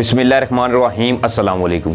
बिस्मिल्लाहिर्रहमानिर्रहीम अस्सलाम वालेकुम।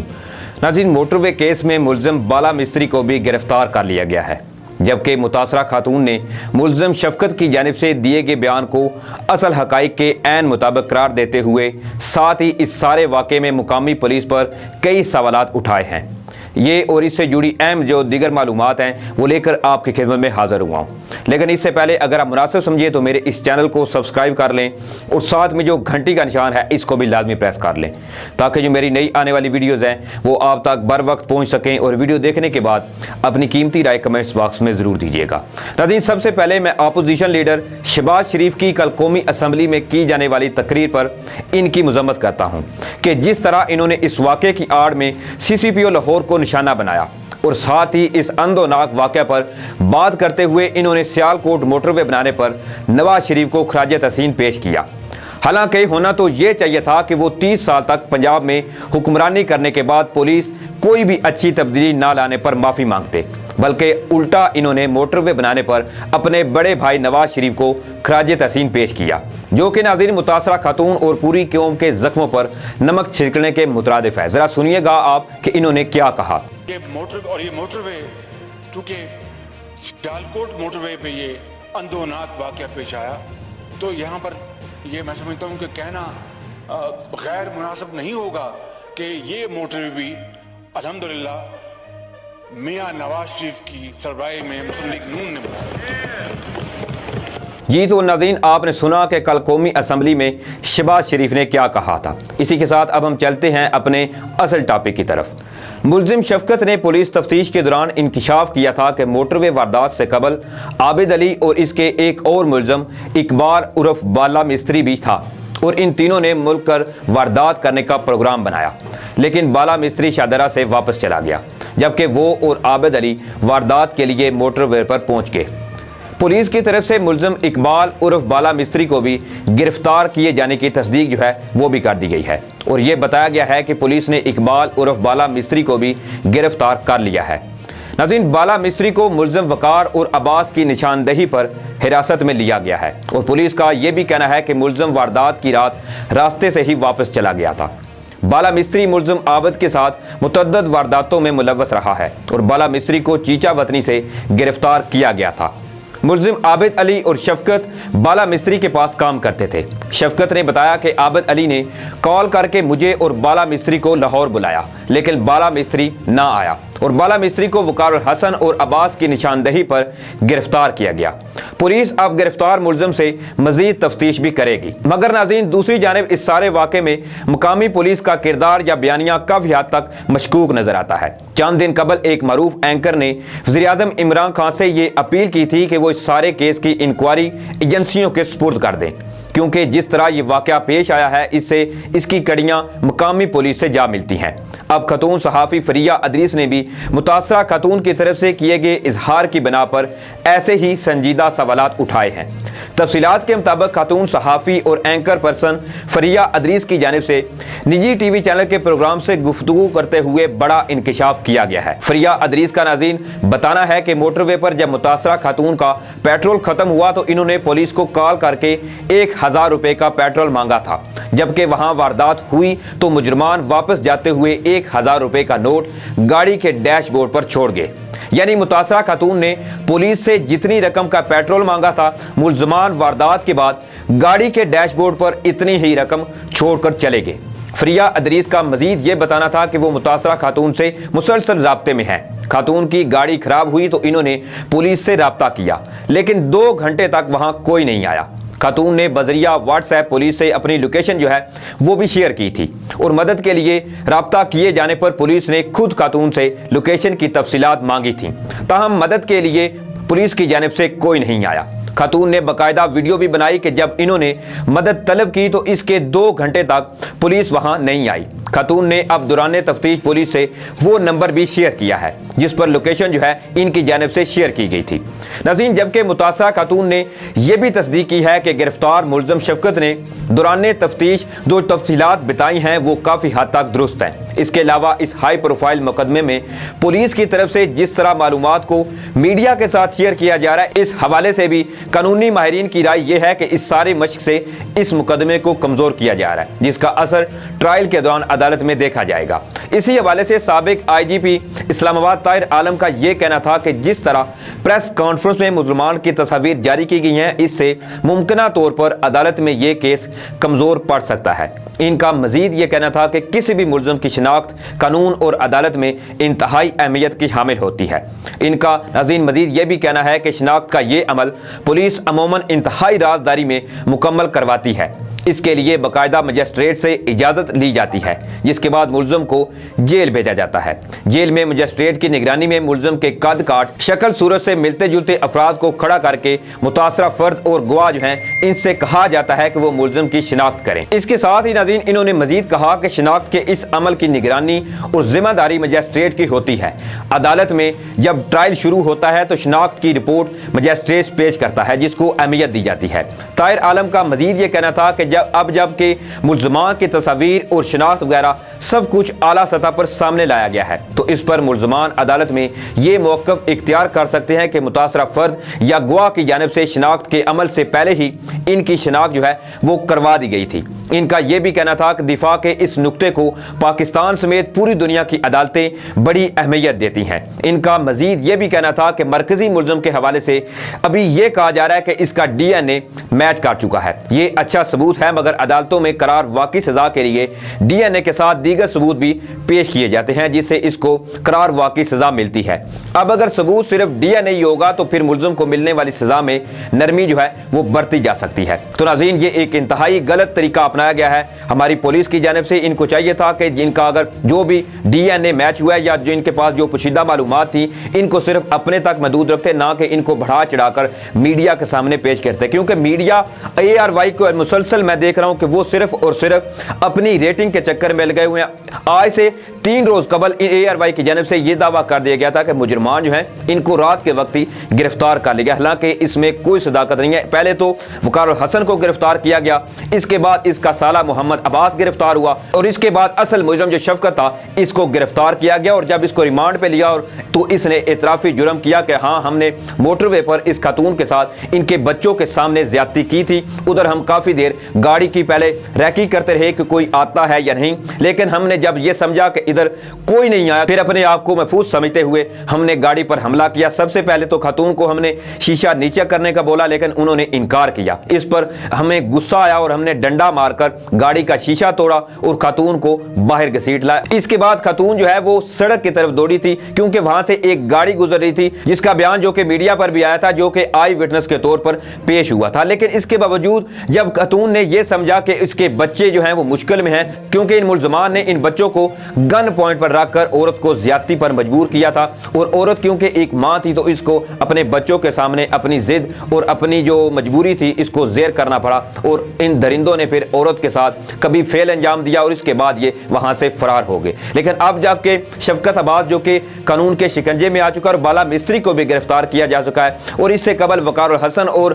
नाज़रीन, मोटरवे केस में मुल्ज़िम बाला मिस्त्री को भी गिरफ़्तार कर लिया गया है, जबकि मुतासरा खातून ने मुल्ज़िम शफ़क़त की जानिब से दिए गए बयान को असल हक़ाइक़ के ऐन मुताबिक करार देते हुए साथ ही इस सारे वाक़े में मुकामी पुलिस पर कई सवालात उठाए हैं। ये और इससे जुड़ी अहम जो दीगर मालूमात हैं वो लेकर आपकी खिदमत में हाज़िर हुआ हूँ। लेकिन इससे पहले अगर आप मुनासिब समझिए तो मेरे इस चैनल को सब्सक्राइब कर लें और साथ में जो घंटी का निशान है इसको भी लाजमी प्रेस कर लें, ताकि जो मेरी नई आने वाली वीडियोज़ हैं वो आप तक बर वक्त पहुँच सकें। और वीडियो देखने के बाद अपनी कीमती राय कमेंट्स बॉक्स में ज़रूर दीजिएगा। नाज़रीन, सबसे पहले मैं अपोजिशन लीडर शहबाज शरीफ की कल कौमी असम्बली में की जाने वाली तकरीर पर इनकी मजम्मत करता हूँ कि जिस तरह इन्होंने इस वाक़े की आड़ में CCPO लाहौर को निशाना बनाया और साथ ही इस अंदोनाक वाक़या पर बात करते हुए इन्होंने सियालकोट मोटरवे बनाने पर नवाज शरीफ को खराज तहसीन पेश किया। हालांकि होना तो ये चाहिए था कि वो 30 साल तक पंजाब में हुक्मरानी करने के बाद पुलिस कोई भी अच्छी तब्दीली ना लाने पर माफ़ी मांगते, बल्कि उल्टा इन्होंने मोटरवे बनाने पर अपने बड़े भाई नवाज शरीफ को खराज तहसीन पेश किया, जो कि नाज़रीन मुतासरा खातून और पूरी कौम के जख्मों पर नमक छिड़कने के मुतरादिफ है। ज़रा सुनिएगा आप कि इन्होंने क्या कहा। ये मोटरवे चूँकि सियालकोट मोटरवे पे ये अंदोनाक वाक़या पेश आया, तो यहाँ पर ये मैं समझता हूँ कि कहना गैर मुनासिब नहीं होगा कि ये मोटरवे भी अल्हम्दुलिल्लाह मियाँ नवाज शरीफ की सरबराही में मुस्लिम लीग नून ने बनाया। जी तो नाज़रीन, आपने सुना कि कल कौमी असम्बली में शहबाज शरीफ ने क्या कहा था। इसी के साथ अब हम चलते हैं अपने असल टॉपिक की तरफ। मुल्ज़िम शफ़क़त ने पुलिस तफ्तीश के दौरान इंकिशाफ किया था कि मोटरवे वारदात से कबल आबिद अली और इसके एक और मुल्ज़िम इकबाल उर्फ बाला मिस्त्री भी था और इन तीनों ने मुल्क कर वारदात करने का प्रोग्राम बनाया, लेकिन बाला मिस्त्री शाहदरा से वापस चला गया, जबकि वो और आबिद अली वारदात के लिए मोटरवे पर पहुँच गए। पुलिस की तरफ से मुल्ज़िम इकबाल उर्फ बाला मिस्त्री को भी गिरफ्तार किए जाने की तस्दीक जो है वो भी कर दी गई है और ये बताया गया है कि पुलिस ने इकबाल उर्फ बाला मिस्त्री को भी गिरफ्तार कर लिया है। नाज़रीन, बाला मिस्त्री को मुल्ज़िम वकार और अब्बास की निशानदेही पर हिरासत में लिया गया है और पुलिस का ये भी कहना है कि मुल्ज़िम वारदात की रात रास्ते से ही वापस चला गया था। बाला मिस्त्री मुल्ज़िम आबिद के साथ मुतअद्दिद वारदातों में मुलव्वस रहा है और बाला मिस्त्री को चीचा वतनी से गिरफ्तार किया गया था। मुल्ज़िम आबिद अली और शफ़क़त बाला मिस्त्री के पास काम करते थे। शफ़क़त ने बताया कि आबिद अली ने कॉल करके मुझे और बाला मिस्त्री को लाहौर बुलाया, लेकिन बाला मिस्त्री ना आया और बाला मिस्त्री को वकार हसन और अब्बास की निशानदेही पर गिरफ्तार किया गया। पुलिस अब गिरफ्तार मुल्ज़िम से मज़ीद तफ्तीश भी करेगी। मगर नाज़रीन, दूसरी जानिब इस सारे वाक़े में मुकामी पुलिस का किरदार या बयानिया काफ़ी हद तक मशकूक नज़र आता है। चंद दिन कबल एक मरूफ एंकर ने वज़ीर-ए-आज़म इमरान खान से ये अपील की थी कि वो इस सारे केस की इंक्वायरी एजेंसियों के सुपुर्द कर दें, क्योंकि जिस तरह ये वाक़या पेश आया है इससे इसकी कड़ियाँ मुकामी पुलिस से जा मिलती हैं। अब खतून सहाफ़ी फरिया अदरीस ने भी मुतासरा खतून की तरफ से किए गए इजहार की बिना पर ऐसे ही संजीदा सवालात उठाए हैं। तफसीलात के मुताबिक खतून सहाफ़ी और एंकर पर्सन फरिया अदरीस की जानिब से निजी TV चैनल के प्रोग्राम से गुफ्तगू करते हुए बड़ा इंकिशाफ किया गया है। फरिया अदरीस का नाज़रीन बताना है कि मोटरवे पर जब मुतासरा खातून का पेट्रोल ख़त्म हुआ तो इन्होंने पुलिस को कॉल करके 1000 रुपये का पेट्रोल मांगा था, जबकि वहाँ वारदात हुई तो मुजरमान वापस जाते हुए 1000 रुपये का नोट गाड़ी के डैशबोर्ड पर छोड़ गए। यानी मुतासरा खातून ने पुलिस से जितनी रकम का पेट्रोल मांगा था, मुल्ज़मान वारदात के बाद गाड़ी के डैशबोर्ड पर इतनी ही रकम छोड़कर चले गए। फरिया अदरीस का मजीद ये बताना था कि वो मुतासरा खातून से मुसलसल राब्ते में है। खातून की गाड़ी खराब हुई तो इन्होंने पुलिस से राब्ता किया, लेकिन 2 घंटे तक वहाँ कोई नहीं आया। खातून ने बजरिया व्हाट्सएप पुलिस से अपनी लोकेशन जो है वो भी शेयर की थी और मदद के लिए राब्ता किए जाने पर पुलिस ने खुद खातून से लोकेशन की तफसीलात मांगी थी, ताहम मदद के लिए पुलिस की जानिब से कोई नहीं आया। खातून ने बाकायदा वीडियो भी बनाई कि जब इन्होंने मदद तलब की तो इसके 2 घंटे तक पुलिस वहां नहीं आई। खातून ने अब दौरान तफ्तीश पुलिस से वो नंबर भी शेयर किया है जिस पर लोकेशन जो है इनकी जानिब से शेयर की गई थी। नाज़रीन, जबकि मुतासरा खातून ने यह भी तस्दीक की है कि गिरफ्तार मुल्ज़िम शफ़क़त ने दौरान तफ्तीश जो तफसीलात बताई हैं वो काफ़ी हद तक दुरुस्त हैं। इसके अलावा इस हाई प्रोफाइल मुकदमे में पुलिस की तरफ से जिस तरह मालूमात को मीडिया के साथ शेयर किया जा रहा है, इस हवाले से भी قانونی ماہرین کی رائے یہ ہے کہ اس سارے مشق سے اس مقدمے کو کمزور کیا جا رہا ہے، جس کا اثر ٹرائل کے دوران عدالت میں دیکھا جائے گا۔ اسی حوالے سے سابق آئی جی پی اسلام آباد طاہر عالم کا یہ کہنا تھا کہ جس طرح پریس کانفرنس میں ملزمان کی تصاویر جاری کی گئی ہیں، اس سے ممکنہ طور پر عدالت میں یہ کیس کمزور پڑ سکتا ہے۔ ان کا مزید یہ کہنا تھا کہ کسی بھی ملزم کی شناخت قانون اور عدالت میں انتہائی اہمیت کی حامل ہوتی ہے۔ ان کا ناظرین مزید یہ بھی کہنا ہے کہ شناخت کا یہ عمل پولیس عموماً انتہائی رازداری میں مکمل کرواتی ہے۔ اس کے لیے باقاعدہ مجسٹریٹ سے اجازت لی جاتی ہے، جس کے بعد ملزم کو جیل بھیجا جاتا ہے۔ جیل میں مجسٹریٹ کی نگرانی میں ملزم کے قد کاٹ، شکل صورت سے ملتے جلتے افراد کو کھڑا کر کے متاثرہ فرد اور گواہ جو ہیں ان سے کہا جاتا ہے کہ وہ ملزم کی شناخت کریں۔ اس کے ساتھ ہی ناظرین انہوں نے مزید کہا کہ شناخت کے اس عمل کی نگرانی اور ذمہ داری مجسٹریٹ کی ہوتی ہے۔ عدالت میں جب ٹرائل شروع ہوتا ہے تو شناخت کی رپورٹ مجسٹریٹ پیش کرتا ہے، جس کو اہمیت دی جاتی ہے۔ طاہر عالم کا مزید یہ کہنا تھا کہ جب کہ ملزمان کی تصاویر اور شناخت وغیرہ سب کچھ اعلیٰ سطح پر سامنے لایا گیا ہے، تو اس پر ملزمان عدالت میں یہ موقف اختیار کر سکتے ہیں کہ متاثرہ فرد یا گواہ کی جانب سے شناخت کے عمل سے پہلے ہی ان کی شناخت جو ہے وہ کروا دی گئی تھی۔ ان کا یہ بھی کہنا تھا کہ دفاع کے اس نقطے کو پاکستان سمیت پوری دنیا کی عدالتیں بڑی اہمیت دیتی ہیں۔ ان کا مزید یہ بھی کہنا تھا کہ مرکزی ملزم کے حوالے سے ابھی یہ کہا جا رہا ہے کہ اس کا ڈی این اے میچ کر چکا ہے۔ یہ اچھا ثبوت ہے، مگر عدالتوں میں قرار واقعی سزا کے لیے ڈی این اے کے ساتھ دیگر ثبوت بھی پیش کیے جاتے ہیں، جس سے اس کو قرار واقعی سزا ملتی ہے۔ اب اگر ثبوت صرف ڈی این اے ہی ہوگا تو پھر ملزم کو ملنے والی سزا میں نرمی جو ہے وہ برتی جا سکتی ہے۔ تو ناظرین یہ ایک انتہائی غلط طریقہ اپنایا گیا ہے ہماری پولیس کی جانب سے۔ ان کو چاہیے تھا کہ جن کا اگر جو بھی ڈی این اے میچ ہوا ہے یا جن کے پاس جو پوشیدہ معلومات تھی، ان کو صرف اپنے تک محدود رکھتے، نہ کہ ان کو بڑھا چڑھا کر میڈیا کے سامنے پیش کرتے، کیونکہ میڈیا اے آر وائی کو مسلسل میں دیکھ رہا ہوں کہ وہ صرف اور صرف اپنی ریٹنگ کے چکر میں لگے ہوئے ہیں۔ آج سے 3 روز قبل اے آر وائی کی جانب سے یہ دعویٰ کر دیا گیا تھا کہ مجرمان جو ہیں ان کو رات کے وقت ہی گرفتار کر لیا گیا، حالانکہ اس میں کوئی صداقت نہیں ہے۔ پہلے تو وقار الحسن کو گرفتار کیا گیا، اس کے بعد اس کا سالہ محمد عباس گرفتار ہوا، اور اس کے بعد اصل مجرم جو شفقت تھا اس کو گرفتار کیا گیا، اور جب اس کو ریمانڈ پہ لیا اور تو اس نے اعترافی جرم کیا کہ ہاں ہم نے موٹر وے پر اس خاتون کے ساتھ ان کے بچوں کے سامنے زیادتی کی تھی۔ ادھر ہم کافی دیر گاڑی کی پہلے ریکی کرتے رہے کہ کوئی آتا ہے یا نہیں، لیکن ہم نے جب یہ سمجھا کہ ادھر کوئی نہیں آیا، پھر اپنے آپ کو محفوظ سمجھتے ہوئے ہم نے گاڑی پر حملہ کیا۔ سب سے پہلے تو خاتون کو ہم نے شیشہ نیچے کرنے کا بولا، لیکن انہوں نے انکار کیا۔ اس پر ہمیں غصہ آیا اور ہم نے ڈنڈا مار کر گاڑی کا شیشہ توڑا اور خاتون کو باہر گھسیٹ لایا۔ اس کے بعد خاتون جو ہے وہ سڑک کی طرف دوڑی تھی، کیونکہ وہاں سے ایک گاڑی گزر رہی تھی جس کا بیان جو کہ میڈیا پر بھی آیا تھا، جو کہ آئی وٹنس کے طور پر پیش ہوا تھا۔ لیکن اس کے باوجود جب خاتون نے یہ سمجھا کہ اس کے بچے جو ہیں وہ مشکل میں ہیں، کیونکہ ان ملزمان نے ان بچوں کو گن پوائنٹ پر رکھ کر عورت کو زیادتی پر مجبور کیا تھا، اور عورت کیونکہ ایک ماں تھی تو اس کو اپنے بچوں کے سامنے اپنی ضد اور اپنی جو مجبوری تھی اس کو زیر کرنا پڑا، اور ان درندوں نے پھر عورت کے ساتھ کبھی فعل انجام دیا اور اس کے بعد یہ وہاں سے فرار ہو گئے۔ لیکن اب جب کہ شفقت عباس جو کہ قانون کے شکنجے میں آ چکا اور بالا مستری کو بھی گرفتار کیا جا چکا ہے، اور اس سے قبل وقار الحسن اور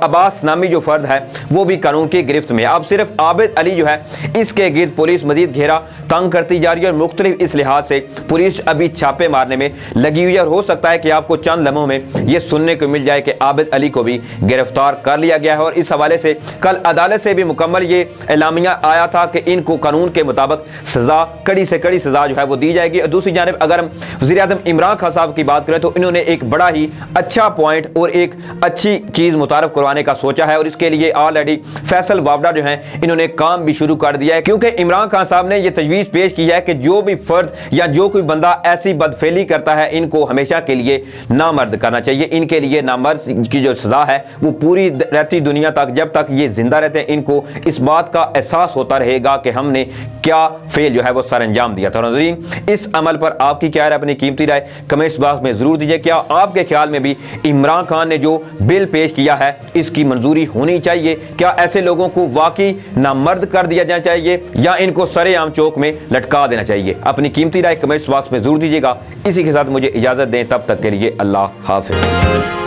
عباس نامی جو فرد ہے وہ بھی قانون کی گرفت میں۔ اب صرف عابد علی جو ہے اس کے گرد پولیس مزید گھیرا تنگ کرتی جا رہی ہے، اور مختلف اس لحاظ سے پولیس ابھی چھاپے مارنے میں لگی ہوئی ہے، اور ہو سکتا ہے کہ آپ کو چند لمحوں میں یہ سننے کو مل جائے کہ عابد علی کو بھی گرفتار کر لیا گیا ہے۔ اور اس حوالے سے کل عدالت سے بھی مکمل یہ اعلامیہ آیا تھا کہ ان کو قانون کے مطابق سزا، کڑی سے کڑی سزا جو ہے وہ دی جائے گی۔ اور دوسری جانب اگر ہم وزیر اعظم عمران خان صاحب کی بات کریں تو انہوں نے ایک بڑا ہی اچھا پوائنٹ اور ایک اچھی چیز متعارف کروانے کا سوچا ہے، اور اس کے لیے آلریڈی فیصل وابڈا جو ہیں انہوں نے کام بھی شروع کر دیا ہے، کیونکہ عمران خان صاحب نے یہ تجویز پیش کی ہے کہ جو بھی فرد یا جو کوئی بندہ ایسی بدفعلی کرتا ہے ان کو ہمیشہ کے لیے نامرد کرنا چاہیے۔ ان کے لیے نامرد کی جو سزا ہے وہ پوری رہتی دنیا تک، جب تک یہ زندہ رہتے ہیں ان کو اس بات کا احساس ہوتا رہے گا کہ ہم نے کیا فعل جو ہے وہ سر انجام دیا تھا۔ ناظرین اس عمل پر آپ کی کیا ہے، اپنی قیمتی رائے کمنٹس باکس میں ضرور دیجیے۔ کیا آپ کے خیال میں بھی عمران خان نے جو بل پیش کیا ہے اس کی منظوری ہونی چاہیے؟ کیا ایسے لوگوں کو واقعی نامرد کر دیا جانا چاہیے یا ان کو سرے عام چوک میں لٹکا دینا چاہیے؟ اپنی قیمتی رائے کمنٹس باکس میں ضرور دیجیے گا۔ اسی کے ساتھ مجھے اجازت دیں، تب تک کے لیے اللہ حافظ۔